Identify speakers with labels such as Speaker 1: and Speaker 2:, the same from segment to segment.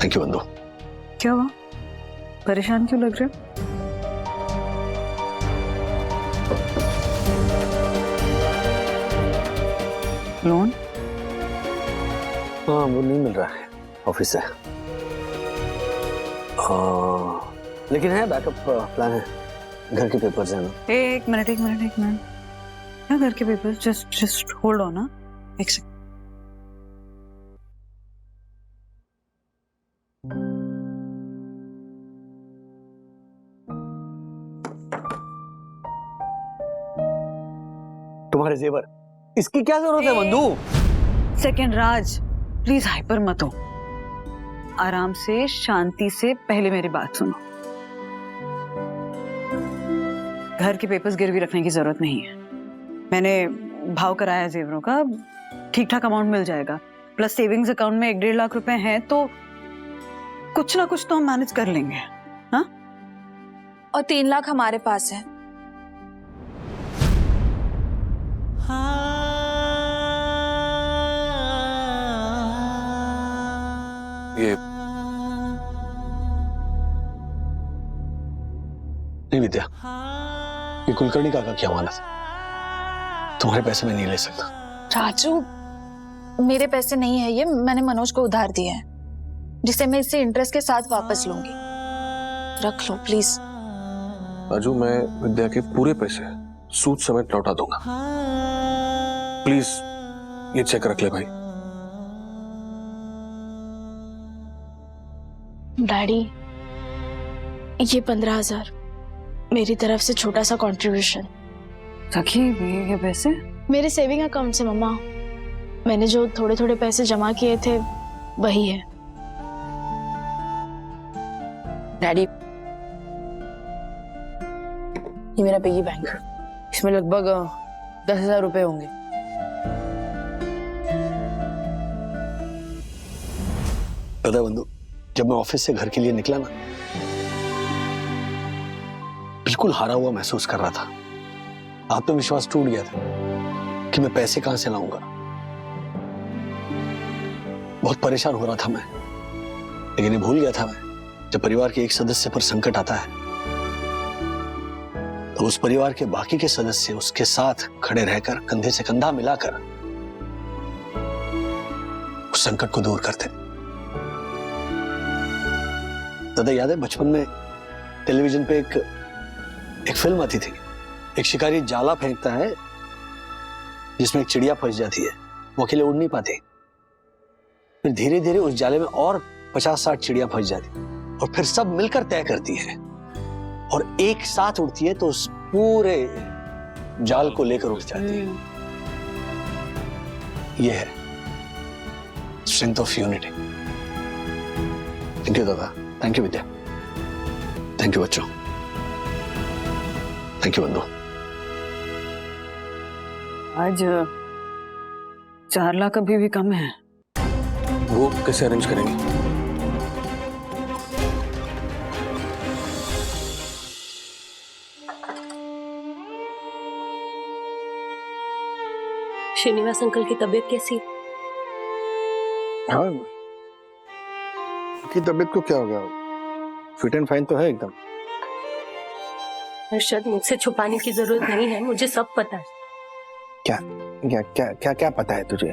Speaker 1: Thank you बंधु।
Speaker 2: क्या हुआ, परेशान क्यों लग रहे हो? लोन?
Speaker 1: हाँ, वो नहीं मिल रहा है ऑफिस से। लेकिन है बैकअप प्लान है, घर के पेपर्स है ना।
Speaker 2: एक मिनट। क्या घर के पेपर्स? जस्ट होल्ड ऑन ना, एक सेकंड।
Speaker 1: तुम्हारे जेवर, इसकी क्या जरूरत है बंधु?
Speaker 2: सेकंड राज, प्लीज हाइपर मत हो, आराम से शांति से पहले मेरी बात सुनो। घर के पेपर्स गिरवी रखने की जरूरत नहीं है, मैंने भाव कराया जेवरों का, ठीक ठाक अमाउंट मिल जाएगा। प्लस सेविंग्स अकाउंट में 1-1.5 लाख रुपए हैं, तो कुछ ना कुछ तो हम मैनेज कर लेंगे। हाँ,
Speaker 3: और 3 लाख हमारे पास है।
Speaker 1: ये नहीं विद्या, ये कुलकर्णी काका की अमानत है, तुम्हारे पैसे में नहीं ले सकता।
Speaker 3: राजू, मेरे पैसे नहीं है ये, मैंने मनोज को उधार दिए हैं, जिसे मैं इससे इंटरेस्ट के साथ वापस लूंगी। रख लो प्लीज।
Speaker 4: राजू, मैं विद्या के पूरे पैसे सूद समेत लौटा दूंगा, प्लीज ये चेक रख ले भाई।
Speaker 5: डैडी, ये 15,000 मेरी तरफ से छोटा सा कंट्रीब्यूशन।
Speaker 2: सखी, ये पैसे
Speaker 5: मेरे सेविंग अकाउंट से मम्मा, मैंने जो थोड़े थोड़े पैसे जमा किए थे वही है।
Speaker 6: डैडी, ये मेरा पिगी बैंक है, इसमें लगभग 10,000 रुपए होंगे।
Speaker 1: पता है बंधु, जब मैं ऑफिस से घर के लिए निकला ना, बिल्कुल हारा हुआ महसूस कर रहा था। आत्मविश्वास टूट गया था कि मैं पैसे कहां से लाऊंगा। बहुत परेशान हो रहा था मैं, लेकिन ये भूल गया था मैं, जब परिवार के एक सदस्य पर संकट आता है तो उस परिवार के बाकी के सदस्य उसके साथ खड़े रहकर, कंधे से कंधा मिलाकर उस संकट को दूर करते। दादा, याद है बचपन में टेलीविजन पे एक फिल्म आती थी, एक शिकारी जाला फेंकता है जिसमें एक चिड़िया फंस जाती है, वो अकेले उड़ नहीं पाती, फिर धीरे धीरे उस जाले में और 50-60 चिड़िया फंस जाती और फिर सब मिलकर तय करती है और एक साथ उड़ती है तो उस पूरे जाल को लेकर उड़ जाती है। ये है strength of unity. Thank you दादा, thank you Vidya, thank you बच्चों, थैंक यू बंधु।
Speaker 2: आज 4 लाख अभी भी कम है।
Speaker 4: वो कैसे अरेंज करेंगे?
Speaker 7: श्रीनिवास अंकल की तबीयत कैसी है?
Speaker 4: हाँ, उनकी तबीयत को क्या हो गया? फिट एंड फाइन तो है एकदम।
Speaker 7: हर्षद, मुझसे छुपाने की जरूरत नहीं है, मुझे सब पता है।
Speaker 4: क्या क्या क्या क्या क्या पता है तुझे?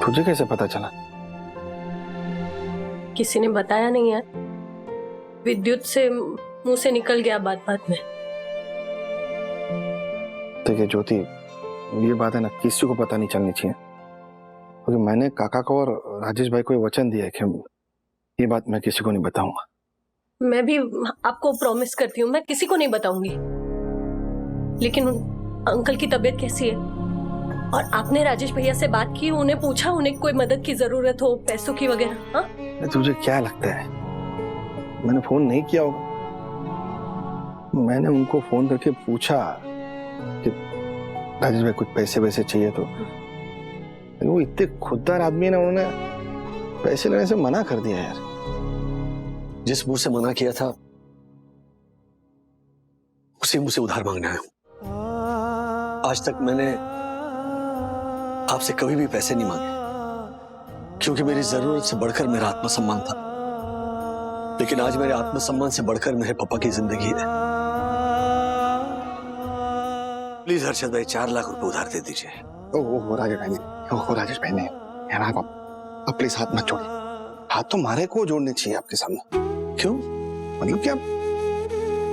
Speaker 4: तुझे कैसे पता चला?
Speaker 7: किसी ने बताया नहीं है, विद्युत से मुंह से निकल गया बात बात में।
Speaker 4: देखिए ज्योति, ये बात है ना, किसी को पता नहीं चलनी चाहिए, क्योंकि मैंने काका को और राजेश भाई को वचन दिया है कि ये बात मैं किसी को नहीं बताऊंगा।
Speaker 7: मैं भी आपको प्रॉमिस करती हूँ, मैं किसी को नहीं बताऊंगी। लेकिन अंकल की तबीयत कैसी है? और आपने राजेश भैया से बात की, उन्हें पूछा उन्हें कोई मदद की जरूरत हो, पैसों की वगैरह? हाँ,
Speaker 4: तुझे क्या लगता है मैंने फोन नहीं किया होगा? मैंने उनको फोन करके पूछा कि राजेश भाई कुछ पैसे वैसे चाहिए तो, वो इतने खुददार आदमी है ना, उन्होंने पैसे लेने से मना कर दिया यार।
Speaker 1: जिस मुंह से मना किया था उसी मुंह से उधार मांगने आया हूं। आज तक मैंने आपसे कभी भी पैसे नहीं मांगे, क्योंकि मेरी जरूरत से बढ़कर मेरा आत्मसम्मान था। लेकिन आज मेरे आत्मसम्मान से बढ़कर मेरे पापा की जिंदगी है। प्लीज हर्षद भाई 4 लाख रुपए उधार दे दीजिए।
Speaker 4: ओ राजेश भाई ने, ओ राजेश भाई ने, यार आप प्लीज हाथ मत जोड़िए। हाथ तो मारे को जोड़ने चाहिए आपके सामने।
Speaker 1: क्यों?
Speaker 4: मतलब क्या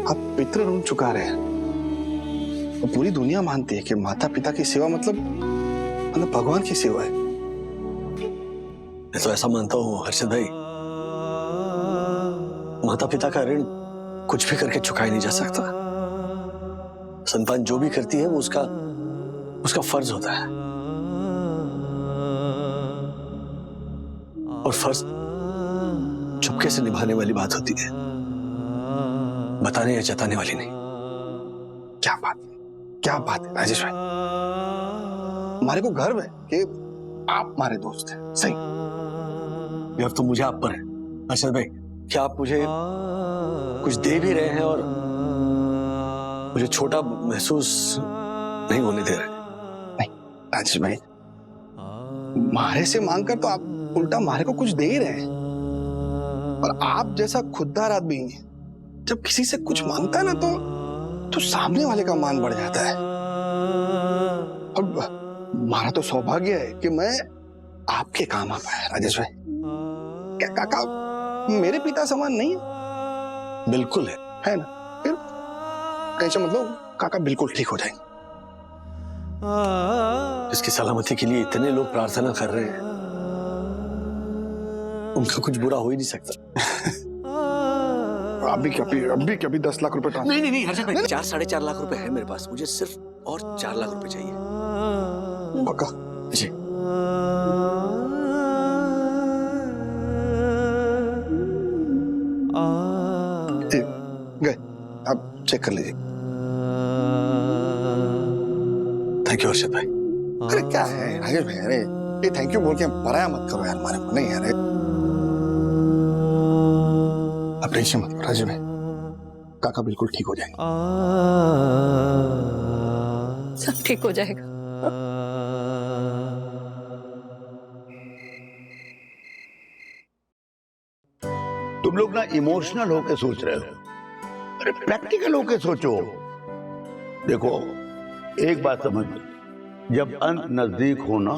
Speaker 4: आप पितृ ऋण चुका रहे हैं। तो पूरी दुनिया मानती है कि माता पिता की सेवा मतलब भगवान की सेवा है।
Speaker 1: मैं तो ऐसा मानता हूँ हर्षद भाई, माता पिता का ऋण कुछ भी करके चुकाया नहीं जा सकता। संतान जो भी करती है वो उसका फर्ज होता है, और फर्ज चुपके से निभाने वाली बात होती है, बताने या जताने वाली नहीं।
Speaker 4: क्या बात है राजेश भाई, हमारे को गर्व है कि आप हमारे दोस्त हैं। सही
Speaker 1: गर्व तो मुझे आप पर है हर्षद भाई। क्या आप मुझे कुछ दे भी रहे हैं और मुझे छोटा महसूस नहीं होने दे रहे?
Speaker 4: नहीं राजेश भाई, मारे से मांगकर तो आप उल्टा मारे को कुछ दे ही रहे हैं। और आप जैसा खुददार आदमी जब किसी से कुछ मांगता है ना तो सामने वाले का मान बढ़ जाता है। और हमारा तो सौभाग्य है कि मैं आपके काम आ पाया राजेश भाई। क्या काका मेरे पिता समान नहीं है?
Speaker 1: बिल्कुल है
Speaker 4: ना? फिर टेंशन मतलब काका बिल्कुल ठीक हो जाएंगे।
Speaker 1: इसकी सलामती के लिए इतने लोग प्रार्थना कर रहे हैं, उनका कुछ बुरा हो ही नहीं सकता।
Speaker 4: अभी 10 लाख रुपए ट्रांसफर।
Speaker 1: नहीं हर्षद भाई, 4-4.5 लाख रुपए है मेरे पास। मुझे सिर्फ और 4 लाख रुपए चाहिए।
Speaker 4: पक्का?
Speaker 1: जी।
Speaker 4: गए, आप चेक कर लीजिए।
Speaker 1: थैंक यू हर्षद भाई।
Speaker 4: अरे क्या है राजेश भाई, अरे ये थैंक यू बोल के पराया मत करो यार हमारे को। नहीं यार, आप टेंशन मत करो राजेश भाई, काका बिल्कुल ठीक हो जाएंगे।
Speaker 7: सब ठीक हो जाएगा।
Speaker 8: तुम लोग ना इमोशनल होके सोच रहे हो, अरे प्रैक्टिकल होके सोचो। देखो एक बात समझ, जब अंत नजदीक हो ना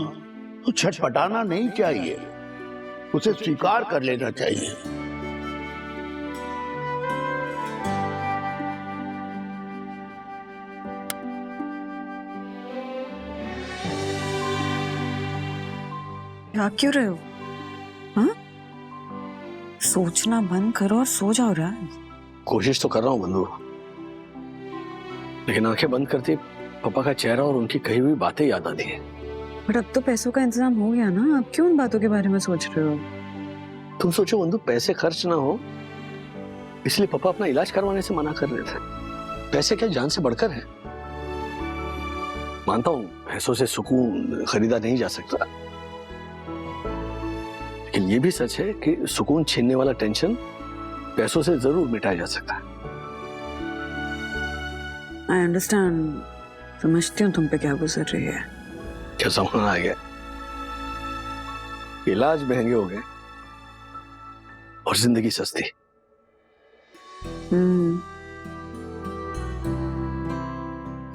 Speaker 8: तो छटपटाना नहीं चाहिए, उसे स्वीकार कर लेना चाहिए।
Speaker 2: भाग क्यों रहे हो? हाँ, सोचना बंद करो और सो जाओ यार।
Speaker 1: कोशिश तो कर रहा हूँ बंधु, लेकिन आंखें बंद करती पापा का चेहरा और उनकी कही हुई बातें याद आती हैं।
Speaker 2: बट अब तो पैसों का इंतजाम हो गया ना, अब क्यों उन बातों के बारे में सोच रहे हो?
Speaker 1: तुम सोचो बंधु, पैसे खर्च ना हो इसलिए पापा अपना इलाज करवाने से मना कर रहे थे। पैसे क्या जान से बढ़कर है। मानता हूँ पैसों से सुकून खरीदा नहीं जा सकता, लेकिन ये भी सच है कि सुकून छीनने वाला टेंशन पैसों से जरूर मिटाया जा सकता है।
Speaker 2: आई अंडरस्टैंड, समझती हूँ तुम पे क्या गुजर रही है।
Speaker 1: क्या जमाना आ गया, इलाज महंगे हो गए और जिंदगी सस्ती।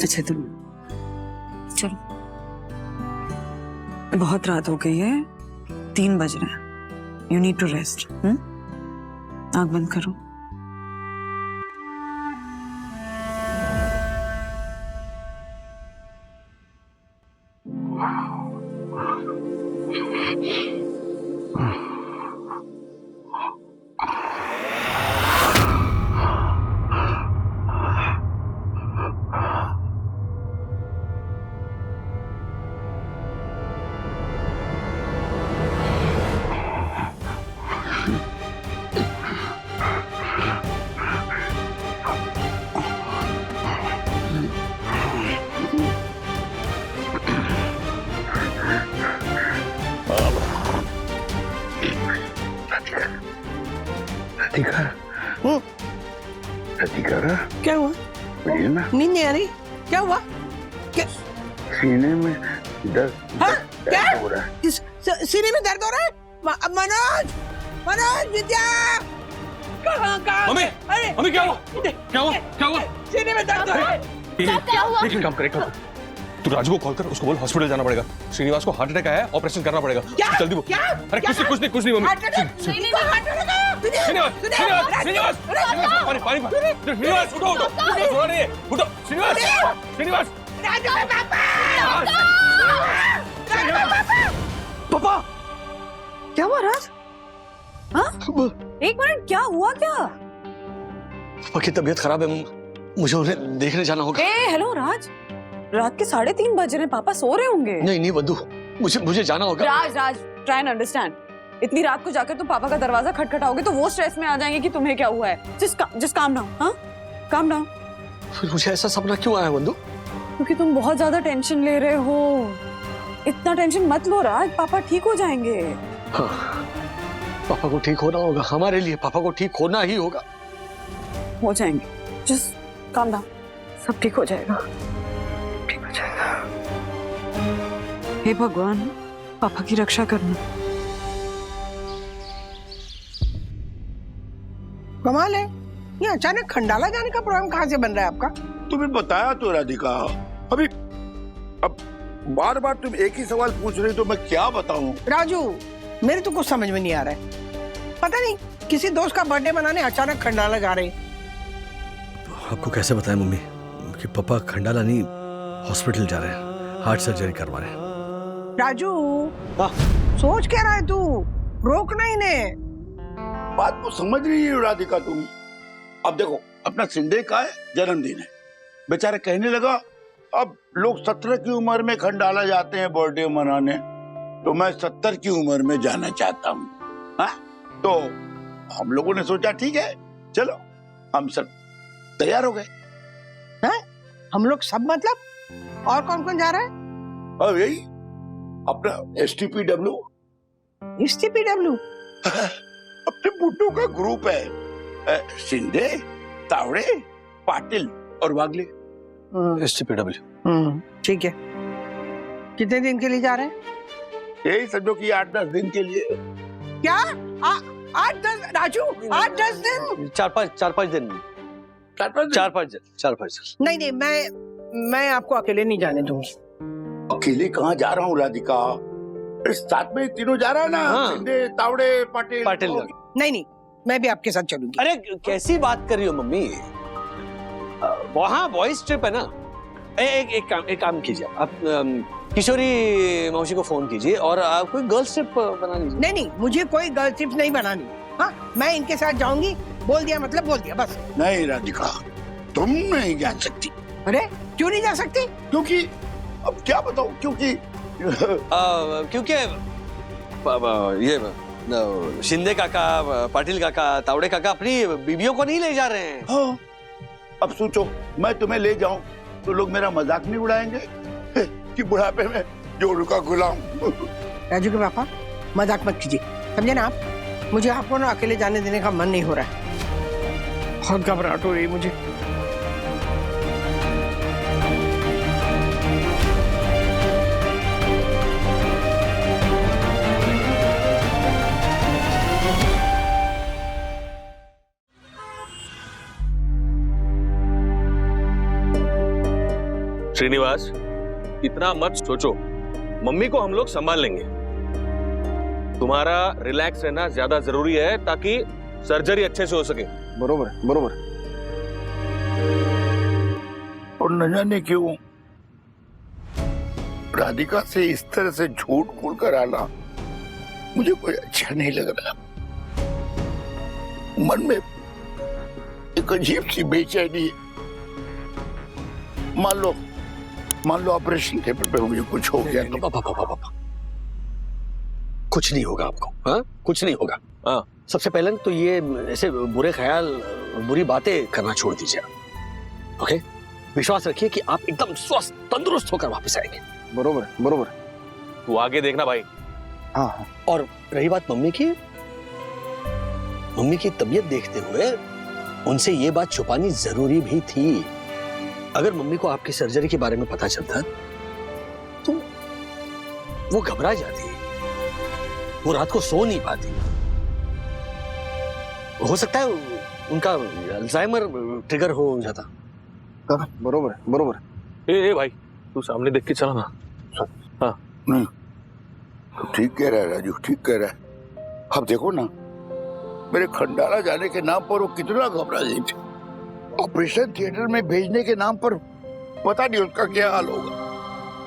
Speaker 2: अच्छा तुम चलो, बहुत रात हो गई है, 3 बज रहे हैं। You need to rest. आँख बंद करो।
Speaker 8: रतिका,
Speaker 6: क्या हुआ?
Speaker 8: ना
Speaker 6: नींद नहीं आ रही? क्या हुआ? क्या
Speaker 8: सीने में दर्द
Speaker 6: हाँ? क्या?
Speaker 8: हो रहा है।
Speaker 6: सीने में दर्द हो रहा है? मनोज, मनोज, विद्या, कहाँ?
Speaker 9: मम्मी,
Speaker 6: अरे
Speaker 9: मम्मी क्या हुआ? क्या हुआ? क्या हुआ?
Speaker 6: सीने में दर्द हो रहा है।
Speaker 5: क्या हुआ?
Speaker 9: एक काम कर, एक काम कर। तू राजू को कॉल कर, उसको बोल हॉस्पिटल जाना पड़ेगा। श्रीनिवास को हार्ट अटैक आया है, ऑपरेशन करना पड़ेगा।
Speaker 6: क्या?
Speaker 9: जल्दी बोल।
Speaker 6: क्या?
Speaker 9: अरे कुछ नहीं मम्मी।
Speaker 6: Heart attack? इनको हार्ट अटैक आया?
Speaker 9: श्रीनिवास, श्रीनिवास, पानी, श्रीनिवास उठो, श्रीनिवास,
Speaker 6: राजू के पापा!
Speaker 2: पापा क्या हुआ राज? हाँ? एक मिनट, क्या हुआ क्या?
Speaker 1: पापा की तबीयत खराब है, मुझे उन्हें देखने जाना होगा।
Speaker 2: हेलो राज, रात के 3:30 बज रहे हैं, पापा सो रहे होंगे।
Speaker 1: नहीं वद्दू, मुझे जाना होगा।
Speaker 2: राज ट्राई एंड अंडरस्टैंड। इतनी रात को जाकर तुम पापा का दरवाजा खटखटाओगे तो वो स्ट्रेस में आ जाएंगे कि तुम्हें क्या हुआ है। जस्ट काम डाउन, हाँ काम डाउन।
Speaker 1: फिर मुझे ऐसा सपना क्यों आया वंदू?
Speaker 2: क्योंकि तुम बहुत ज्यादा टेंशन ले रहे हो। इतना टेंशन मत लो राज, पापा ठीक हो जाएंगे।
Speaker 1: हाँ, पापा को ठीक होना होगा, हमारे लिए पापा को ठीक होना ही होगा।
Speaker 2: हो जाएंगे, जस्ट काम डाउन, सब ठीक हो जाएगा, ठीक हो जाएगा। हे भगवान, पापा की रक्षा करना।
Speaker 6: कमाल है, ये अचानक खंडाला जाने का प्रोग्राम कहाँ से बन रहा है आपका?
Speaker 8: तुम्हें बताया तो राधिका, अभी अब बार बार तुम एक ही सवाल पूछ रही, तो मैं क्या बताऊं?
Speaker 6: राजू, मेरे तो कुछ समझ में नहीं आ रहा है। पता नहीं किसी दोस्त का बर्थडे मनाने अचानक खंडाला जा रहे हैं।
Speaker 1: आपको कैसे बताएं मम्मी कि पापा खंडाला नहीं हॉस्पिटल जा रहे हैं, हार्ट सर्जरी करवा रहे हैं।
Speaker 6: राजू,
Speaker 1: हाँ?
Speaker 6: सोच क्या रहा है तू? रोकना इन्हें।
Speaker 8: बात को समझ रही हो राधिका तुम? अब देखो, अपना शिंदे का जन्मदिन है, बेचारा कहने लगा अब लोग 17 की उम्र में खंडाला जाते हैं बर्थडे मनाने, तो मैं 70 की उम्र में जाना चाहता हूँ। तो हम लोगों ने सोचा ठीक है, चलो हम सब तैयार हो गए।
Speaker 6: हम लोग सब मतलब? और कौन कौन जा रहा है?
Speaker 8: अब यही अपना STPW अपने बुड्ढों का ग्रुप है, शिंदे, तावड़े, पाटिल और वागले।
Speaker 1: STPW।
Speaker 6: ठीक है। कितने दिन के लिए जा रहे हैं?
Speaker 8: यही समझो कि 8-10 दिन के लिए।
Speaker 6: क्या? 8-10 राजू, 8-10 दिन?
Speaker 1: 4-5 दिन। 4-5 दिन।
Speaker 6: नहीं, मैं आपको अकेले नहीं जाने दूंगी।
Speaker 8: अकेले कहाँ जा रहा हूँ राधिका? इस साथ में तीनों जा रहा है ना।
Speaker 1: हाँ।
Speaker 8: शिंदे, तावड़े, पाटिल।
Speaker 6: नहीं, मैं भी आपके साथ चलूंगी।
Speaker 1: अरे कैसी बात कर रही हो मम्मी? वहाँ बॉयज ट्रिप है ना। एक काम कीजिए, आप किशोरी मौसी को फोन कीजिए और कोई गर्ल्स ट्रिप बना लीजिए।
Speaker 6: नहीं, मुझे कोई गर्ल ट्रिप नहीं बनानी। हाँ, मैं इनके साथ जाऊंगी, बोल दिया मतलब बोल दिया, बस।
Speaker 8: नहीं राधिका, तुम नहीं जा सकती।
Speaker 6: अरे क्यों नहीं जा सकती?
Speaker 8: क्योंकि अब क्या बताऊं, क्योंकि
Speaker 1: ये शिंदे काका, पाटिल काका, तावड़े काका अपनी बीबियों को नहीं ले जा रहे हैं।
Speaker 8: हाँ, अब सोचो मैं तुम्हें ले जाऊं तो लोग मेरा मजाक नहीं उड़ाएंगे कि बुढ़ापे में जोड़ू का गुलाम।
Speaker 6: राजू के पापा, मजाक मत कीजिए, समझे ना आप? मुझे आपको ना अकेले जाने देने का मन नहीं हो रहा है। बहुत घबराहट हो रही है मुझे।
Speaker 9: श्रीनिवास, इतना मत सोचो, मम्मी को हम लोग संभाल लेंगे। तुम्हारा रिलैक्स रहना ज्यादा जरूरी है ताकि सर्जरी अच्छे से हो सके।
Speaker 4: बरोबर।
Speaker 8: और न जाने क्यों राधिका से इस तरह से झूठ बोल कर आना मुझे कोई अच्छा नहीं लग रहा। मन में एक अजीब सी बेचैनी है। मान लो ऑपरेशन टेबल पे मुझे कुछ हो गया तो।
Speaker 1: पापा, कुछ नहीं होगा आपको। हाँ, कुछ नहीं होगा। हाँ, सबसे पहले तो ये ऐसे बुरे ख्याल, बुरी बातें करना छोड़ दीजिए। ओके, विश्वास रखिए कि आप एकदम स्वस्थ, तंदुरुस्त होकर वापस आएंगे।
Speaker 4: बरोबर।
Speaker 9: तू आगे देखना भाई।
Speaker 4: हाँ।
Speaker 1: और रही बात मम्मी की तबीयत देखते हुए उनसे ये बात छुपानी जरूरी भी थी। अगर मम्मी को आपकी सर्जरी के बारे में पता चलता वो घबरा जाती है, वो रात को सो नहीं पाती। हो सकता है उनका अल्जाइमर ट्रिगर हो जाता।
Speaker 4: बरोबर है, बरोबर है।
Speaker 9: ए भाई, तू सामने देख के चला ना। हाँ
Speaker 8: नहीं, ठीक कह रहा है राजू, ठीक कह रहा है। अब देखो ना, मेरे खंडाला जाने के नाम पर वो कितना घबरा गई थी। ऑपरेशन थिएटर में भेजने के नाम पर पता नहीं उसका क्या हाल होगा।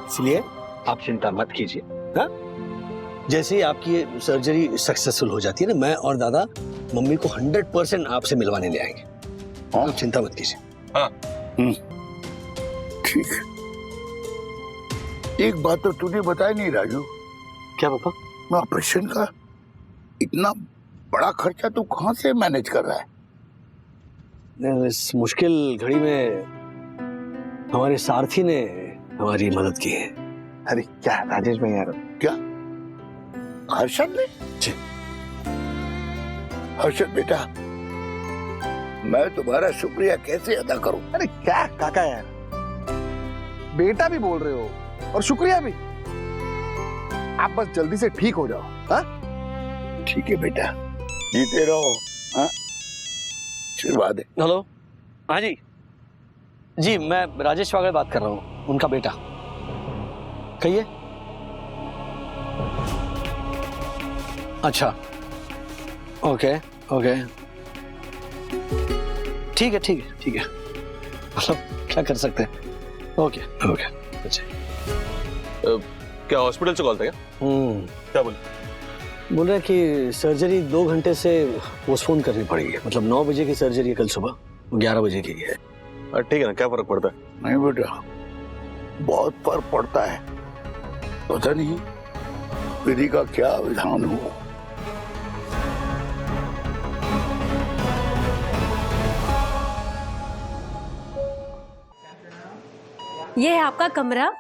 Speaker 1: इसलिए आप चिंता मत कीजिए। हाँ, जैसे ही आपकी ये सर्जरी सक्सेसफुल हो जाती है ना, मैं और दादा मम्मी को 100% आपसे मिलवाने ले आएंगे। आप चिंता मत कीजिए।
Speaker 9: हाँ
Speaker 8: ठीक है। एक बात तो तूने बताई नहीं राजू।
Speaker 1: क्या पापा?
Speaker 8: मैं ऑपरेशन का इतना बड़ा खर्चा तू कहाँ से मैनेज कर रहा है?
Speaker 1: इस मुश्किल घड़ी में हमारे सारथी ने हमारी मदद की है।
Speaker 4: अरे क्या राजेश भाई यार,
Speaker 8: क्या हर्षद ने?
Speaker 1: जी।
Speaker 8: हर्षद बेटा, मैं तुम्हारा शुक्रिया कैसे अदा करूं?
Speaker 4: अरे क्या काका यार, बेटा भी बोल रहे हो और शुक्रिया भी। आप बस जल्दी से ठीक हो जाओ। हाँ
Speaker 8: ठीक है बेटा, जीते रहो। हाँ, आशीर्वाद है।
Speaker 1: हेलो, हाँ जी जी, मैं राजेश वागड़े बात कर रहा हूँ, उनका बेटा। कहिए। अच्छा, ओके ओके, ठीक है ठीक है ठीक है, मतलब क्या कर सकते हैं। Okay okay. अच्छा,
Speaker 9: क्या हॉस्पिटल से कॉल था क्या? क्या बोले?
Speaker 1: बोल रहे हैं कि सर्जरी 2 घंटे से पोस्टपोन करनी पड़ेगी। मतलब 9 बजे की सर्जरी है कल सुबह, 11 बजे की है।
Speaker 9: ठीक है ना, क्या फर्क पड़ता है?
Speaker 8: नहीं बेटा, बहुत फर्क पड़ता है। पता नहीं विधि का क्या विधान हो।
Speaker 7: ये है आपका कमरा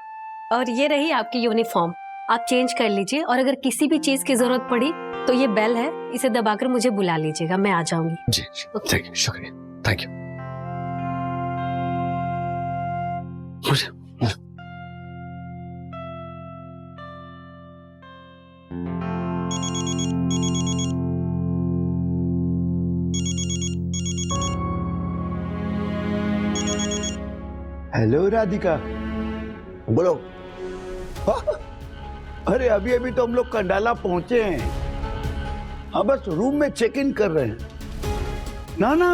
Speaker 7: और ये रही आपकी यूनिफॉर्म। आप चेंज कर लीजिए और अगर किसी भी चीज की जरूरत पड़ी तो ये बेल है, इसे दबाकर मुझे बुला लीजिएगा, मैं आ जाऊंगी।
Speaker 1: जी थैंक यू, शुक्रिया, थैंक यू।
Speaker 8: हेलो राधिका। बोलो। अरे अभी अभी तो हम लोग कंडाला पहुंचे हैं। हाँ, बस रूम में चेक इन कर रहे हैं। ना ना,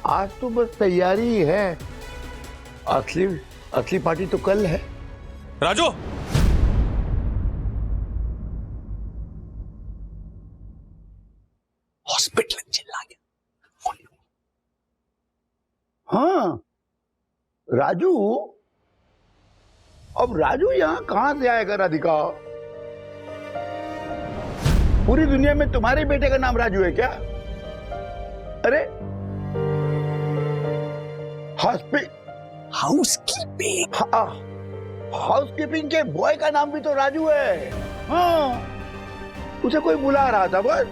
Speaker 8: आज तो बस तैयारी ही है, असली पार्टी तो कल है।
Speaker 9: राजू,
Speaker 1: हॉस्पिटल चिल्ला गया।
Speaker 8: हाँ राजू, अब राजू यहाँ कहां से आएगा राधिका? पूरी दुनिया में तुम्हारे बेटे का नाम राजू है क्या? अरे हाउसकीपिंग के बॉय का नाम भी तो राजू है। हाँ, उसे कोई बुला रहा था बस।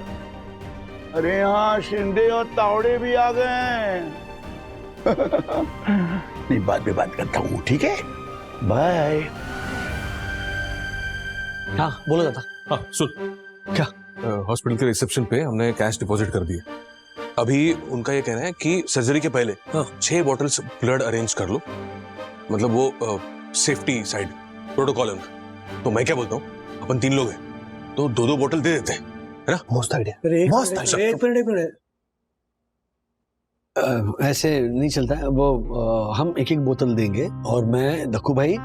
Speaker 8: अरे यहाँ शिंदे और तावड़े भी आ गए। नहीं, बाद में बात करता हूँ, ठीक है? बाय।
Speaker 1: हाँ बोलो दादा।
Speaker 9: हाँ सुन,
Speaker 1: क्या?
Speaker 9: हॉस्पिटल के रिसेप्शन पे हमने कैश डिपॉजिट कर दिया। अभी उनका ये कहना है कि सर्जरी के पहले 6 बॉटल्स ब्लड अरेंज कर लो, मतलब वो सेफ्टी साइड प्रोटोकॉल है उनका। तो मैं क्या बोलता हूँ, अपन 3 लोग हैं तो 2-2 बॉटल दे देते हैं, है ना?
Speaker 1: मस्त आइडिया। मस्त आइडिया। एक मिनट ऐसे नहीं चलता है वो। हम 1-1 बोतल देंगे और मैं दक्कू भाई,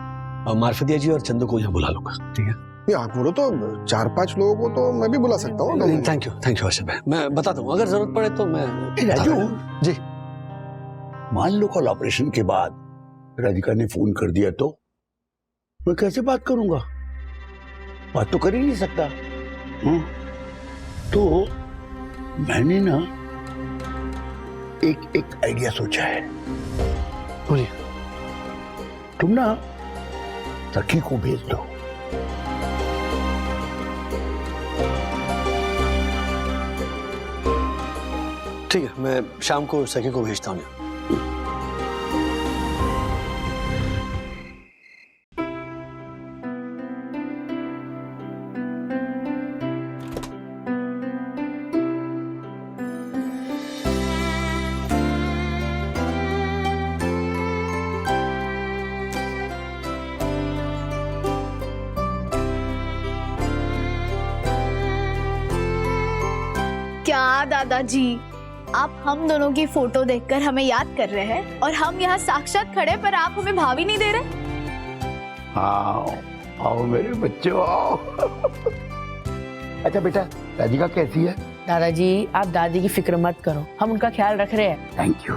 Speaker 1: मार्फतिया जी और चंदू को यहाँ बुला लूंगा, ठीक है?
Speaker 4: आप बोलो तो 4-5 लोगों को तो मैं भी बुला सकता हूँ।
Speaker 1: थैंक यू हर्षद भाई, मैं बताता हूँ, अगर जरूरत पड़े तो मैं।
Speaker 8: राजू
Speaker 1: जी,
Speaker 8: मान लो कल ऑपरेशन के बाद राधिका ने फोन कर दिया तो मैं कैसे बात करूंगा? बात तो कर ही नहीं सकता। तो मैंने ना एक आइडिया सोचा है।
Speaker 1: बोलिए।
Speaker 8: तुम ना सखी को भेज दो।
Speaker 1: ठीक है, मैं शाम को सखी को भेजता हूँ।
Speaker 5: क्या दादाजी, आप हम दोनों की फोटो देखकर हमें याद कर रहे हैं और हम यहाँ साक्षात खड़े पर आप हमें भाभी नहीं दे रहे।
Speaker 8: आओ आओ मेरे बच्चों आओ। अच्छा बेटा, राधिका कैसी है?
Speaker 6: दादाजी आप दादी की फिक्र मत करो, हम उनका ख्याल रख रहे हैं।
Speaker 8: Thank you.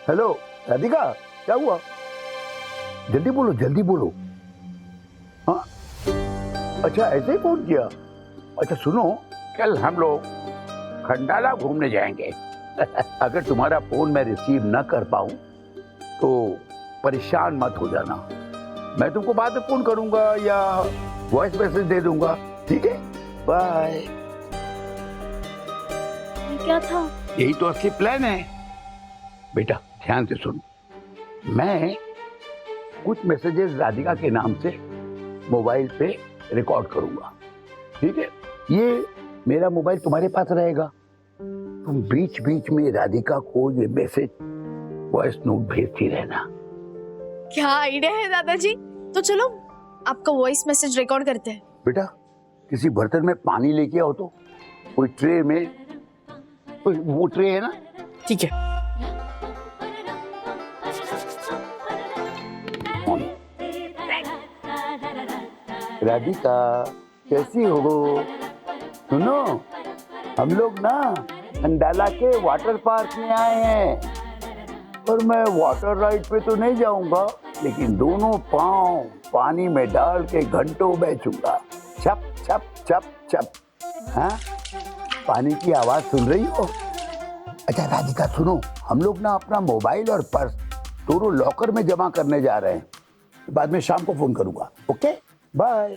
Speaker 8: हेलो राधिका, क्या हुआ? जल्दी बोलो जल्दी बोलो। हाँ अच्छा, ऐसे ही फोन किया? अच्छा सुनो, कल हम लोग खंडाला घूमने जाएंगे। अगर तुम्हारा फोन मैं रिसीव न कर पाऊं तो परेशान मत हो जाना। मैं तुमको बाद में फोन करूंगा या वॉइस मैसेज दे दूंगा, ठीक है? बाय।
Speaker 5: क्या था?
Speaker 8: यही तो असली प्लान है। बेटा ध्यान से सुन, मैं कुछ मैसेजेस राधिका के नाम से मोबाइल पे रिकॉर्ड करूंगा, ठीक है? ये मेरा मोबाइल तुम्हारे पास रहेगा, तुम बीच बीच में राधिका को ये मैसेज वॉइस नोट भेजती रहना।
Speaker 5: क्या आइडिया है दादाजी। तो चलो आपका वॉइस मैसेज रिकॉर्ड करते हैं।
Speaker 8: बेटा किसी बर्तन में पानी लेके आओ तो, कोई ट्रे में, वो ट्रे है ना?
Speaker 6: ठीक है।
Speaker 8: राधिका कैसी हो? सुनो, हम लोग ना खंडाला के वाटर पार्क में आए हैं और मैं वाटर राइड पे तो नहीं जाऊंगा, लेकिन दोनों पांव पानी में डाल के घंटों बैठूंगा। छप छप छप छप। हाँ, पानी की आवाज सुन रही हो? अच्छा राधिका सुनो, हम लोग ना अपना मोबाइल और पर्स दोनों लॉकर में जमा करने जा रहे हैं, बाद में शाम को फोन करूंगा। Okay bye.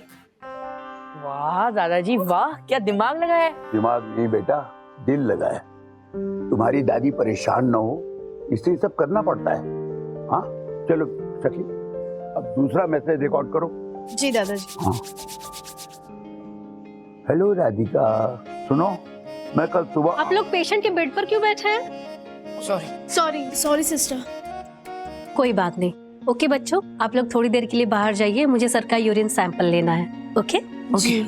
Speaker 6: वाह दादाजी वाह, क्या दिमाग लगा है।
Speaker 8: दिमाग नहीं बेटा, दिल लगा है। तुम्हारी दादी परेशान ना हो इसलिए सब करना पड़ता है। हाँ चलो सखी, अब दूसरा मैसेज रिकॉर्ड करो।
Speaker 5: जी दादाजी।
Speaker 8: हाँ। हेलो राधिका, सुनो, मैं कल सुबह।
Speaker 7: आप लोग पेशेंट के बेड पर क्यों बैठे हैं?
Speaker 5: Sorry sorry sister.
Speaker 7: कोई बात नहीं। ओके बच्चों, आप लोग थोड़ी देर के लिए बाहर जाइए, मुझे सर का यूरिन सैंपल लेना है। ओके
Speaker 5: जी।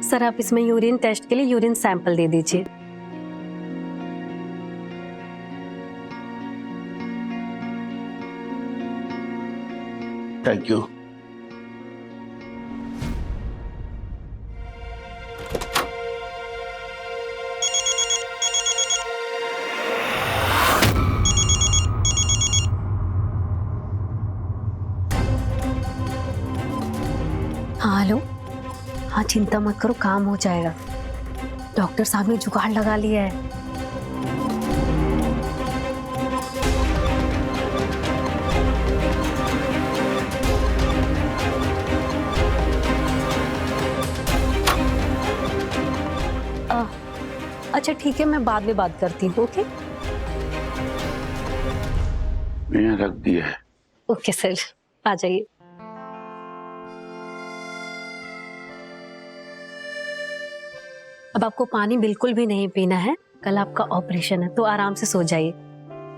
Speaker 7: सर आप इसमें यूरिन टेस्ट के लिए यूरिन सैंपल दे दीजिए।
Speaker 8: Thank you.
Speaker 7: हाँ हेलो, हाँ चिंता मत करो, काम हो जाएगा। डॉक्टर साहब ने जुगाड़ लगा लिया है। अच्छा ठीक है, मैं बाद में बात करती हूँ। ओके
Speaker 8: मैंने रख दिया है।
Speaker 7: ओके सर, आ जाइए। अब आपको पानी बिल्कुल भी नहीं पीना है, कल आपका ऑपरेशन है, तो आराम से सो जाइए।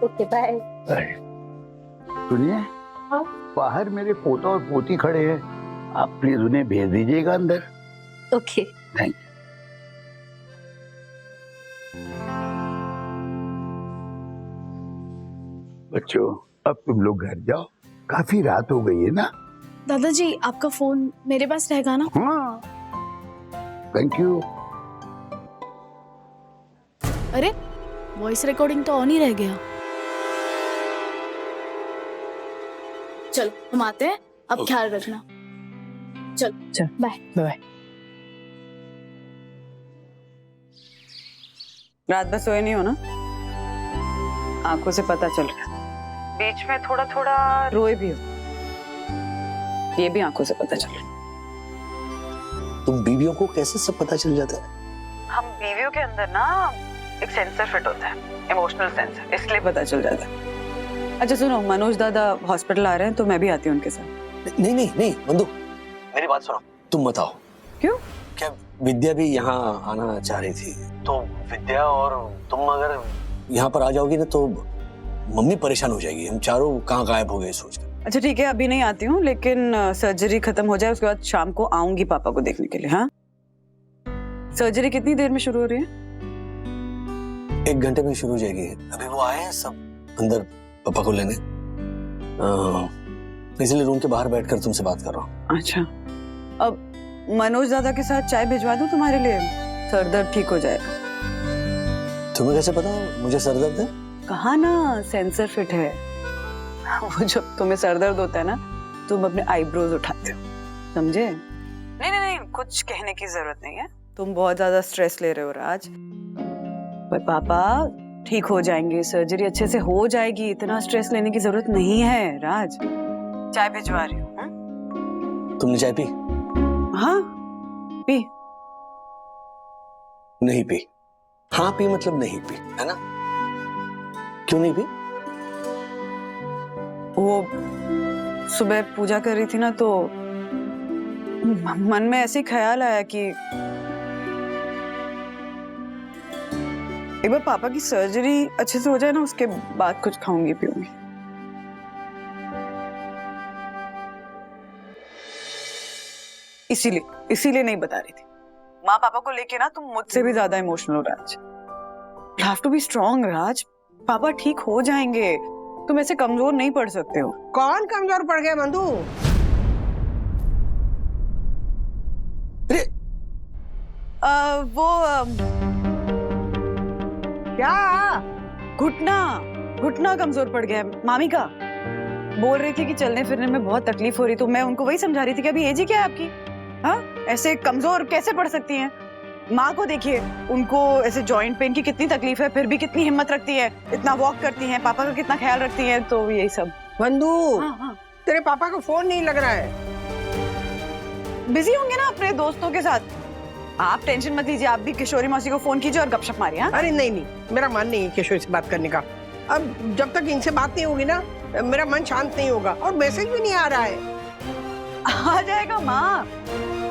Speaker 7: Okay bye.
Speaker 8: सुनिए, बाहर मेरे पोता और पोती खड़े हैं, आप प्लीज उन्हें भेज दीजिएगा अंदर।
Speaker 7: Okay
Speaker 8: thank you. बच्चों अब तुम लोग घर जाओ, काफी रात हो गई है ना।
Speaker 5: दादाजी आपका फोन मेरे पास रहेगा ना?
Speaker 8: हाँ थैंक यू।
Speaker 5: अरे वॉइस रिकॉर्डिंग तो ऑन ही रह गया। चलो हम आते हैं, अब ख्याल रखना। चल बाय
Speaker 6: बाय।
Speaker 2: रात भर सोए नहीं हो ना? आंखों से पता चल रहा है। बीच में थोड़ा थोड़ा रोए भी हो, ये भी आंखों से पता चल रहा है।
Speaker 1: तुम बीवियों को कैसे सब पता चल जाता है?
Speaker 2: हम बीवियों के अंदर ना एक सेंसर फिट होता है, इमोशनल सेंसर, इसलिए पता चल जाता है। अच्छा सुनो, मनोज दादा हॉस्पिटल आ रहे हैं तो मैं भी आती हूँ उनके साथ।
Speaker 1: नहीं नहीं नहीं बंधु, मेरी बात सुनो, तुम मत आओ।
Speaker 2: क्यों?
Speaker 1: क्या विद्या भी यहाँ आना चाह रही थी? तो विद्या और तुम अगर यहाँ पर आ जाओगी ना तो मम्मी परेशान हो जाएगी, हम चारों कहाँ गायब हो गए सोचकर।
Speaker 2: अच्छा ठीक है, अभी नहीं आती हूँ, लेकिन सर्जरी खत्म हो जाए उसके बाद शाम को आऊंगी पापा को देखने के लिए। हाँ, सर्जरी कितनी देर में शुरू हो रही है?
Speaker 1: 1 घंटे में शुरू हो जाएगी। अभी वो आए हैं सब अंदर पापा को लेने, इसलिए रूम के बाहर बैठकर तुमसे बात कर रहा हूँ।
Speaker 2: अच्छा, अब मनोज दादा के साथ चाय भिजवा दूं तुम्हारे लिए? सर दर्द ठीक हो जाएगा।
Speaker 1: तुम्हें कैसे पता मुझे सर दर्द है?
Speaker 2: कहा ना, सेंसर फिट है। वो जब तुम्हें सर दर्द होता है ना, तुम अपने आईब्रोज उठाते हो, समझे? नहीं नहीं नहीं, कुछ कहने की जरूरत नहीं है। तुम बहुत ज्यादा स्ट्रेस ले रहे हो राज, पर पापा ठीक हो जाएंगे, सर्जरी अच्छे से हो जाएगी, इतना स्ट्रेस लेने की जरूरत नहीं है। राज, चाय भिजवा रही हूँ।
Speaker 1: तुमने चाय पी?
Speaker 2: हाँ पी।
Speaker 1: नहीं पी? हाँ पी मतलब नहीं पी, है ना? क्यों नहीं पी?
Speaker 2: वो सुबह पूजा कर रही थी ना, तो मन में ऐसे ख्याल आया कि एक बार पापा की सर्जरी अच्छे से हो जाए ना, उसके बाद कुछ खाऊंगी पीऊंगी। इसीलिए नहीं बता रही थी। माँ पापा को लेके ना तुम मुझसे भी ज्यादा इमोशनल हो राज। You have to be strong राज, पापा ठीक हो जाएंगे, तुम ऐसे कमजोर नहीं पड़ सकते हो।
Speaker 6: कौन कमजोर पड़ गया बंधु?
Speaker 2: वो
Speaker 6: क्या?
Speaker 2: घुटना कमजोर पड़ गया है। मामी का बोल रही थी कि चलने फिरने में बहुत तकलीफ हो रही, तो मैं उनको वही समझा रही थी कि अभी एज ही क्या है आपकी, हाँ ऐसे कमजोर कैसे पड़ सकती हैं? माँ को देखिए, उनको ऐसे जॉइंट पेन की कितनी तकलीफ है, फिर भी कितनी हिम्मत रखती है, इतना वॉक करती हैं, पापा का कितना ख्याल रखती हैं। तो यही सब।
Speaker 6: बंधु,
Speaker 2: हाँ।
Speaker 6: तेरे पापा का फोन नहीं लग रहा है।
Speaker 2: बिजी होंगे ना अपने दोस्तों के साथ। आप टेंशन मत लीजिए, आप भी किशोरी मौसी को फोन कीजिए और गपशप मारिए। हाँ?
Speaker 6: अरे नहीं, मेरा मन नहीं है किशोरी से बात करने का। अब जब तक इनसे बात नहीं होगी ना, मेरा मन शांत नहीं होगा, और मैसेज भी नहीं आ रहा है।
Speaker 2: आ जाएगा माँ,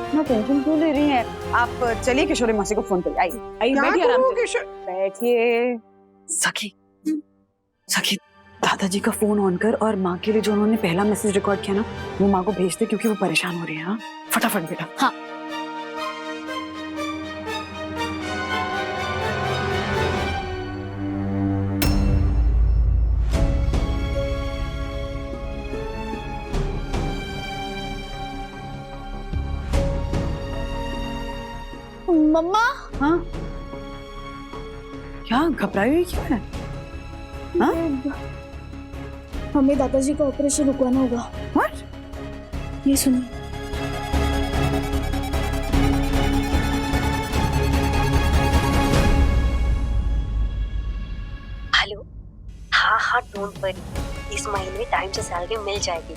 Speaker 2: इतना टेंशन क्यों ले रही हैं? आप चलिए किशोरी मौसी को फोन करिए। आई बैठिए आराम से, बैठिए। सखी दादाजी का फोन ऑन कर और माँ के लिए जो उन्होंने पहला मैसेज रिकॉर्ड किया ना, वो माँ को भेज दे, क्योंकि वो परेशान हो रही है। हाँ फटाफट बेटा।
Speaker 5: हाँ। मम्मा।
Speaker 2: हाँ क्या घबराई हुई क्यों है? हाँ?
Speaker 5: हमें दादाजी का ऑपरेशन रुकवाना होगा।
Speaker 2: What?
Speaker 5: ये सुनिए।
Speaker 10: हेलो, हाँ डोंट वरी, इस महीने टाइम से सैलरी मिल जाएगी।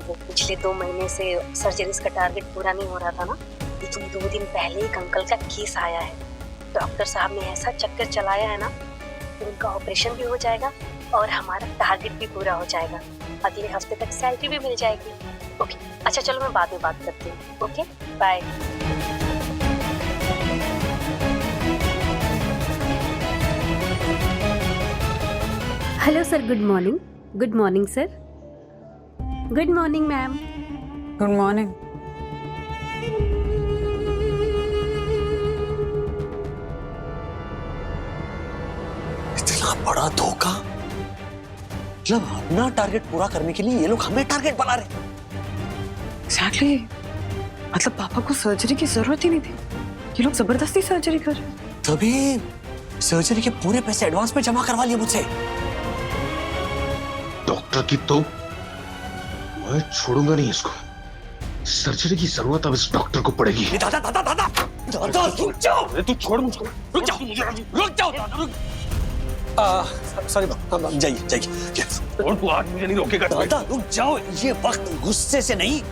Speaker 10: वो पिछले 2 महीने से सर्जरीज का टारगेट पूरा नहीं हो रहा था ना, लेकिन 2 दिन पहले एक अंकल का केस आया है। डॉक्टर साहब ने ऐसा चक्कर चलाया है ना, तो उनका ऑपरेशन भी हो जाएगा और हमारा टारगेट भी पूरा हो जाएगा। अगले हफ्ते तक सैलरी भी मिल जाएगी। ओके, अच्छा चलो मैं बाद में बात करती हूँ। Okay bye. Hello sir, good morning. Good morning sir. Good morning ma'am.
Speaker 2: Good morning.
Speaker 1: इतना बड़ा धोखा, मतलब अपना टारगेट पूरा करने के लिए ये लोग हमें टारगेट बना रहे।
Speaker 2: Exactly. मतलब पापा को सर्जरी की जरूरत ही नहीं थी, ये लोग जबरदस्ती सर्जरी कर रहे हैं।
Speaker 1: तभी सर्जरी के पूरे पैसे एडवांस में जमा करवा लिए मुझसे।
Speaker 11: डॉक्टर की तो मैं छोड़ूंगा नहीं इसको। सर्जरी की जरूरत अब इस डॉक्टर को पड़ेगी।
Speaker 1: दादा दादा दादा दादा रुक जाओ।
Speaker 11: तू छोड़ मुझको।
Speaker 1: रुक जाओ दादा रुक। सॉरी जाइए।
Speaker 11: और तू आज मुझे नहीं रोकेगा।
Speaker 1: दादा रुक जाओ, ये वक्त गुस्से से नहीं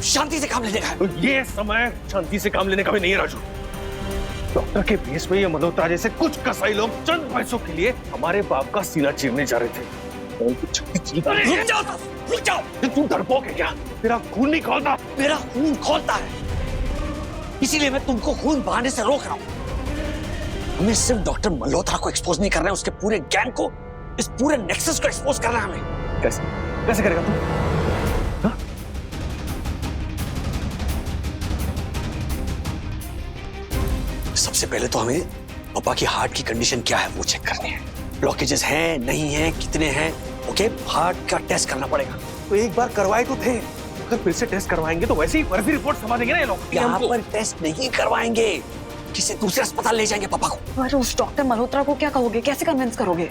Speaker 1: शांति से काम लेने का है।
Speaker 11: ये समय शांति से काम लेने का भी नहीं है राजू। डॉक्टर के भेस में ये मल्होत्रा जैसे कुछ कसाई लोग चंद पैसों के लिए हमारे बाप का सीना चीरने जा रहे थे।
Speaker 1: रुक जाओ।
Speaker 11: तू डरपोक है क्या? तेरा खून नहीं खोलता।
Speaker 1: मेरा खून खोलता है, इसीलिए मैं तुमको खून बहाने से रोक रहा हूँ। हमें सिर्फ डॉक्टर मल्होत्रा को एक्सपोज नहीं करना है, उसके पूरे गैंग को, इस पूरे नेक्सस को एक्सपोज करना है हमें।
Speaker 11: कैसे करेगा तू?
Speaker 1: सबसे पहले तो हमें पापा की हार्ट की कंडीशन क्या है वो चेक करनी है। ब्लॉकेजेस हैं नहीं हैं, कितने हैं, ओके हार्ट का टेस्ट करना पड़ेगा।
Speaker 11: तो एक बार करवाए तो थे, अगर फिर से टेस्ट करवाएंगे तो वैसे ही फर्जी रिपोर्ट समझ देंगे ना ये लोग।
Speaker 1: यहाँ पर टेस्ट नहीं करवाएंगे, किसी दूसरे अस्पताल ले जाएंगे पापा को।
Speaker 2: पर उस डॉक्टर मल्होत्रा को क्या कहोगे, कैसे कन्विंस करोगे?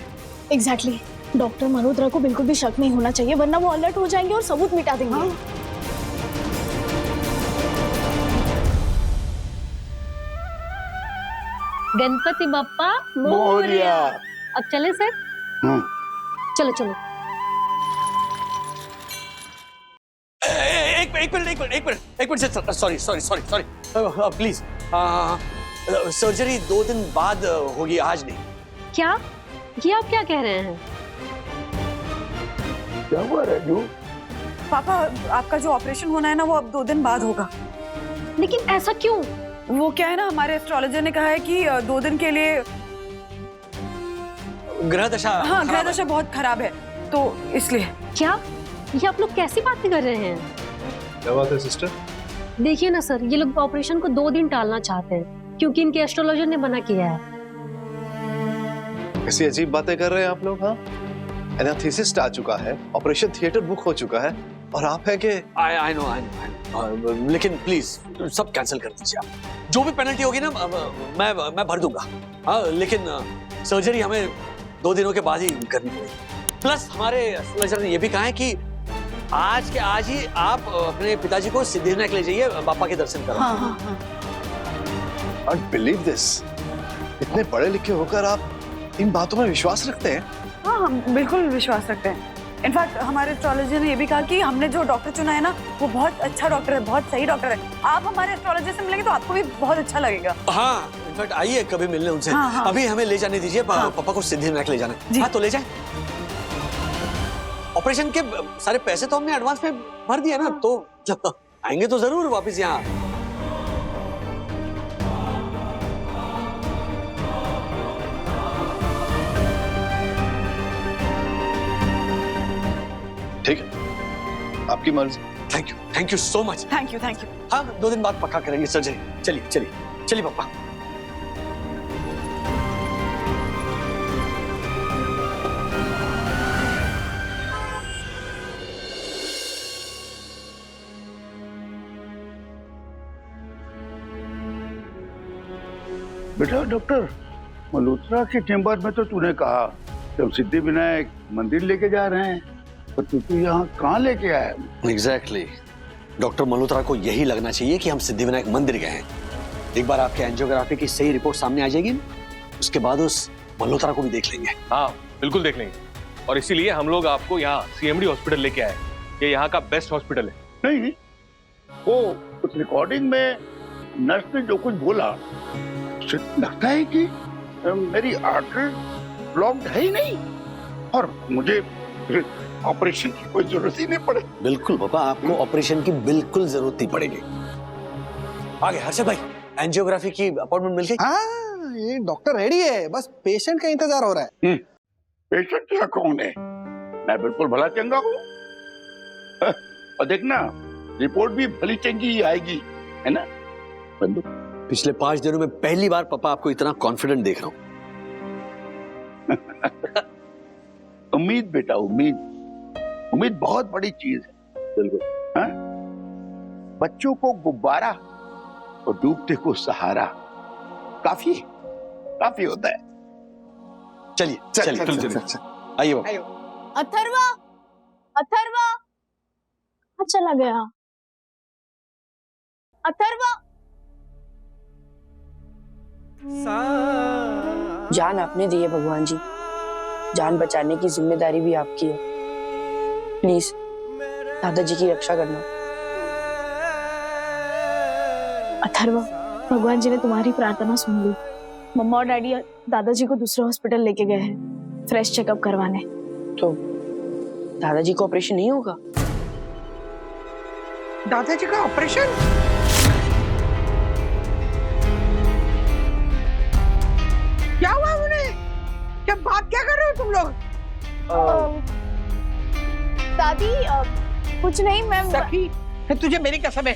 Speaker 5: एग्जैक्टली डॉक्टर मल्होत्रा को बिल्कुल भी शक नहीं होना चाहिए, वरना वो अलर्ट हो जाएंगे और सबूत मिटा देंगे। हाँ।
Speaker 10: गणपति बप्पा
Speaker 8: मोरिया।
Speaker 10: अब चले सर? चलो चलो।
Speaker 1: एक मिनट सॉरी प्लीज। सर्जरी 2 दिन बाद होगी, आज नहीं।
Speaker 10: क्या ये आप क्या कह रहे हैं?
Speaker 8: क्या हुआ राजू?
Speaker 2: पापा आपका जो ऑपरेशन होना है ना वो अब 2 दिन बाद होगा।
Speaker 10: लेकिन ऐसा क्यों?
Speaker 2: वो क्या है ना, हमारे एस्ट्रोलॉजर ने कहा है कि 2 दिन के लिए
Speaker 1: ग्रह दशा।
Speaker 2: हाँ ग्रह दशा बहुत खराब है, तो इसलिए।
Speaker 10: क्या ये आप लोग कैसी बातें कर रहे हैं?
Speaker 11: क्या बात है सिस्टर?
Speaker 10: देखिए ना सर, ये लोग ऑपरेशन को 2 दिन टालना चाहते हैं क्योंकि इनके एस्ट्रोलॉजर ने मना किया है।
Speaker 11: कैसी अजीब बातें कर रहे हैं आप लोग? हाँ, एनास्थेसिस्ट आ चुका है, ऑपरेशन थिएटर बुक हो चुका है और आप है कि
Speaker 1: आई नो लेकिन प्लीज सब कैंसिल कर दीजिए आप। जो भी पेनल्टी होगी ना मैं भर दूंगा। हाँ लेकिन सर्जरी हमें 2 दिनों के बाद ही करनी पड़ेगी। प्लस हमारे एस्ट्रोलॉजर ने ये भी कहा है कि आज के आज ही आप अपने पिताजी को सिद्धिविनायक ले जाइए, बापा के दर्शन करो।
Speaker 2: हाँ।
Speaker 11: can't believe this। इतने पढ़े लिखे होकर आप इन बातों में विश्वास रखते हैं?
Speaker 2: हाँ हम बिल्कुल विश्वास रखते हैं। इनफैक्ट हमारे एस्ट्रोलॉजर ने ये भी कहा कि हमने जो डॉक्टर चुना है ना वो बहुत अच्छा डॉक्टर है, बहुत सही डॉक्टर है। आप हमारे एस्ट्रोलॉजर से मिलेंगे तो आपको भी बहुत अच्छा लगेगा।
Speaker 1: हाँ इनफैक्ट आइए कभी मिलने उनसे।
Speaker 2: हाँ।
Speaker 1: अभी हमें ले जाने दीजिए, पापा को सिद्धिविनायक ले जाना। हाँ तो ले जाए। ऑपरेशन के सारे पैसे तो हमने एडवांस में भर दिया ना, तो जब आएंगे तो जरूर वापस यहाँ।
Speaker 11: ठीक है, आपकी मर्जी।
Speaker 1: Thank you so much.
Speaker 2: Thank you.
Speaker 1: हाँ 2 दिन बाद पक्का करेंगे सर्जरी। चलिए पापा।
Speaker 8: बेटा डॉक्टर मल्होत्रा के चेंबर में तो तूने कहा कि हम सिद्धिविनायक मंदिर लेके जा रहे हैं, पर तू यहाँ कहाँ लेके आया?
Speaker 1: एग्जैक्टली डॉक्टर मल्होत्रा को यही लगना चाहिए कि हम सिद्धिविनायक मंदिर गए हैं। एक बार आपके एंजियोग्राफी की सही रिपोर्ट सामने आ जाएगी, उसके बाद उस मल्होत्रा को भी देख लेंगे।
Speaker 11: हाँ बिल्कुल देख लेंगे, और इसीलिए हम लोग आपको यहाँ CMD हॉस्पिटल लेके आए। ये यहाँ का बेस्ट हॉस्पिटल है।
Speaker 8: नहीं, वो उस रिकॉर्डिंग में नर्स ने जो कुछ बोला लगता है कि मेरी आर्टरी ब्लॉक्ड है ही नहीं और मुझे ऑपरेशन की कोई जरूरत ही नहीं पड़े।
Speaker 1: बिल्कुल पापा, आपको ऑपरेशन की बिल्कुल जरूरत नहीं पड़ेगी। आगे हर्षद भाई, एंजियोग्राफी की अपॉइंटमेंट मिल गई?
Speaker 4: हाँ ये डॉक्टर रेडी है, बस पेशेंट का इंतजार हो रहा है।
Speaker 8: पेशेंट क्या कौन है? मैं बिल्कुल भला चंगा हूँ। और देखना रिपोर्ट भी भली चंगी ही आएगी, है ना बंधु?
Speaker 1: पिछले 5 दिनों में पहली बार पापा आपको इतना कॉन्फिडेंट देख रहा हूँ।
Speaker 8: उम्मीद बेटा, उम्मीद बहुत बड़ी चीज है। बिल्कुल। हाँ? बच्चों को गुब्बारा और डूबते को सहारा काफी होता है।
Speaker 1: चलिए आइए बाबा।
Speaker 5: अथर्वा चला गया। अथर्वा
Speaker 6: जान आपने दी है भगवान जी, जान बचाने की जिम्मेदारी भी आपकी है। प्लीज दादाजी की रक्षा करना।
Speaker 5: अथर्वा, भगवान जी ने तुम्हारी प्रार्थना सुन ली। मम्मा और डैडी दादाजी को दूसरे हॉस्पिटल लेके गए हैं फ्रेश चेकअप करवाने।
Speaker 6: तो दादाजी को ऑपरेशन नहीं होगा? दादाजी का ऑपरेशन? क्या हुआ उन्हें? क्या बात क्या कर रहे हो तुम लोग?
Speaker 5: दादी कुछ नहीं, मैं
Speaker 6: सखी, तुझे मेरी कसम है,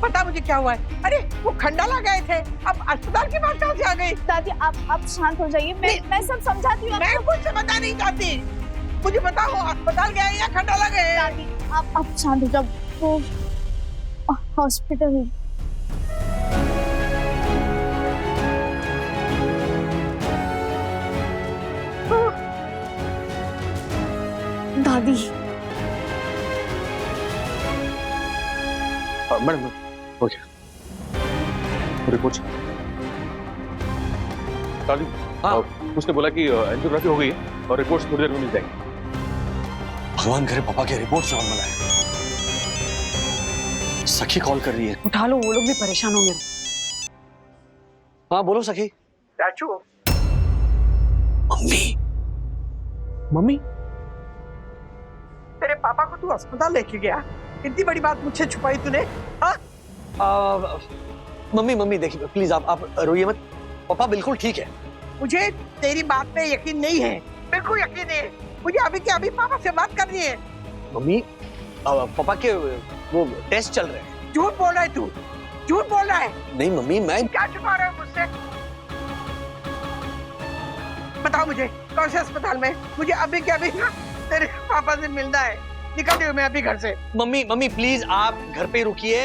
Speaker 6: पता मुझे क्या हुआ है? अरे वो खंडाला गए थे, अब अस्पताल की बात कहाँ से आ गई?
Speaker 5: दादी आप शांत हो जाइए, मैं सब समझाती हूँ
Speaker 6: मैं
Speaker 5: आपको।
Speaker 6: कुछ समझना नहीं चाहती, मुझे बताओ अस्पताल गए या खंडाला गए?
Speaker 5: दादी आप शांत हो जाओ, वो हॉस्पिटल। दादी
Speaker 1: मैडम ओके
Speaker 9: रिपोर्ट ताली।
Speaker 1: हाँ।
Speaker 9: उसने बोला कि एंजियोग्राफी हो गई है और रिपोर्ट्स थोड़ी देर में मिल जाएंगी।
Speaker 1: भगवान करे पापा के रिपोर्ट नॉर्मल है। सखी कॉल कर रही है।
Speaker 2: उठा लो, वो लोग भी परेशान होंगे।
Speaker 1: हाँ बोलो सखी।
Speaker 6: चाचू
Speaker 1: मम्मी
Speaker 9: मम्मी
Speaker 6: तेरे पापा को तू अस्पताल लेके गया, इतनी बड़ी बात मुझसे छुपाई तूने? हाँ
Speaker 1: मम्मी देखिए प्लीज आप रोइए मत, पापा बिल्कुल ठीक है।
Speaker 6: मुझे तेरी बात पे यकीन नहीं है, बिल्कुल यकीन नहीं है। मुझे अभी के अभी पापा से बात करनी है।
Speaker 1: मम्मी पापा के वो टेस्ट चल रहे हैं।
Speaker 6: झूठ बोल रहा है तू, झूठ बोल रहा है।
Speaker 1: नहीं मम्मी मैं
Speaker 6: क्या छुपा रहा है मुझसे? बताओ मुझे कौन से अस्पताल में? मुझे अभी के अभी ना तेरे पापा से मिलना है। निकल रही हूँ मैं अभी घर से।
Speaker 1: मम्मी प्लीज आप घर पे रुकिए,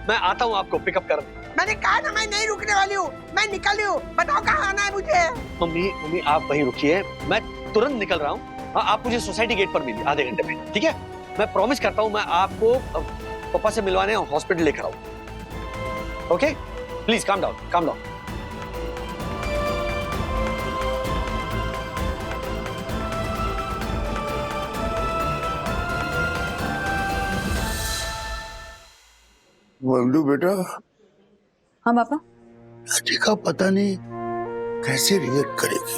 Speaker 1: मैं आता हूँ आपको पिकअप करने।
Speaker 6: मैंने कहा ना मैं नहीं रुकने वाली हूँ, मैं निकल रही हूँ। बताओ कहाँ आना है मुझे?
Speaker 1: मम्मी आप वहीं रुकिए, मैं तुरंत निकल रहा हूँ। हाँ आप मुझे सोसाइटी गेट पर मिलिए आधे घंटे में, ठीक है? मैं प्रॉमिस करता हूँ मैं आपको पापा से मिलवाने हॉस्पिटल लेकर आऊँ। Okay please calm down.
Speaker 8: Vallu बेटा,
Speaker 2: हाँ पापा।
Speaker 8: राधिका पता नहीं कैसे रिएक्ट करेगी।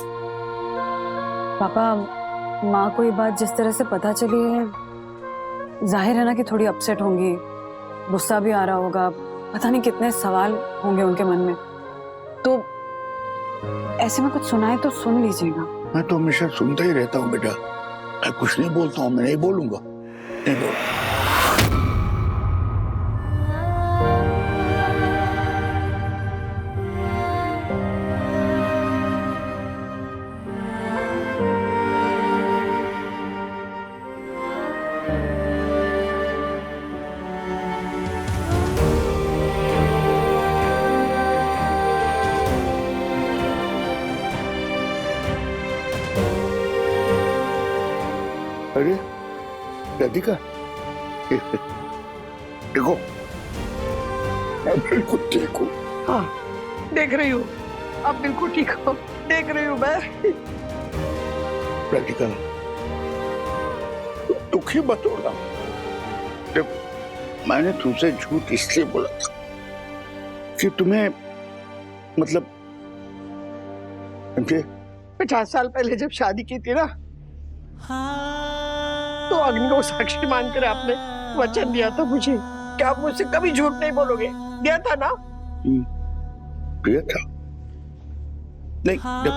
Speaker 2: पापा माँ को ये बात जिस तरह से पता चली है, जाहिर है ना कि थोड़ी अपसेट होंगी, गुस्सा भी आ रहा होगा, पता नहीं कितने सवाल होंगे उनके मन में। तो ऐसे में कुछ सुनाए तो सुन लीजिएगा।
Speaker 8: मैं तो हमेशा सुनता ही रहता हूँ बेटा, मैं कुछ नहीं बोलता हूँ, मैं नहीं बोलूंगा, नहीं बोलूंगा। अरे राधिका देखो, मैं बिल्कुल ठीक हूँ।
Speaker 6: हाँ देख रही हूँ, अब बिल्कुल ठीक हो, देख रही हूँ मैं।
Speaker 8: राधिका दुखी मत होना। जब मैंने तुमसे झूठ इसलिए बोला था कि तुम्हें मतलब
Speaker 6: 50 साल पहले जब शादी की थी ना, तो अग्नि को साक्षी मानकर आपने वचन दिया था मुझे कि आप मुझसे कभी झूठ नहीं बोलोगे। दिया था ना?
Speaker 8: दिया था। नहीं जब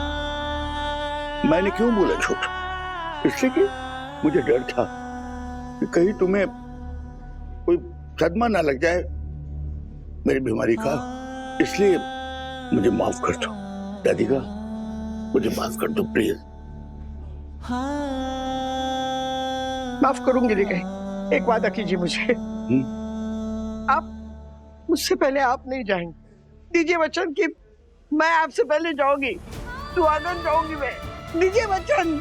Speaker 8: मैंने क्यों बोला झूठ? इसलिए कि मुझे डर था कि कहीं तुम्हें कोई सदमा ना लग जाए मेरी बीमारी का, इसलिए मुझे माफ कर दो राधिका, मुझे माफ कर दो प्लीज।
Speaker 6: माफ करूंगी लेकिन एक वादा कीजिए मुझे। आप मुझसे पहले आप नहीं जाएंगे, दीजिए वचन कि मैं आपसे पहले जाऊंगी, सुहागन जाऊंगी मैं, दीजिए वचन।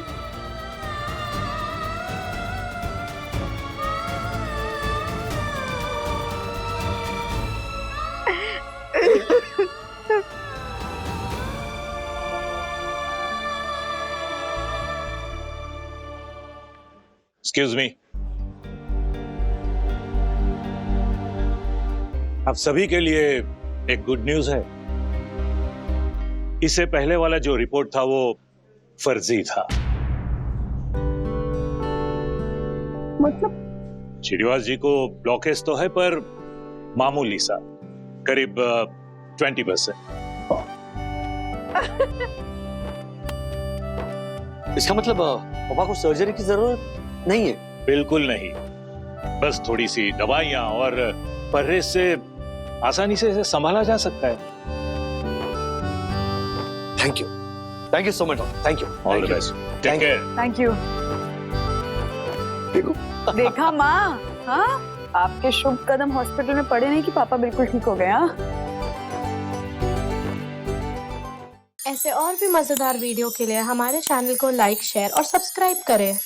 Speaker 12: एक्सक्यूज मी, आप सभी के लिए एक गुड न्यूज है। इससे पहले वाला जो रिपोर्ट था वो फर्जी था।
Speaker 6: मतलब
Speaker 12: श्रीनिवास जी को ब्लॉकेज तो है पर मामूली सा, करीब 20%।
Speaker 1: इसका मतलब पापा को सर्जरी की जरूरत नहीं है?
Speaker 12: बिल्कुल नहीं, बस थोड़ी सी दवाइयां और परहेज से आसानी से इसे संभाला जा सकता है।
Speaker 1: Thank you so much thank you
Speaker 12: all the best, take care.
Speaker 2: Thank you. देखा माँ, हाँ आपके शुभ कदम हॉस्पिटल में पड़े नहीं कि पापा बिल्कुल ठीक हो गए। हाँ,
Speaker 13: ऐसे और भी मजेदार वीडियो के लिए हमारे चैनल को लाइक, शेयर और सब्सक्राइब करें।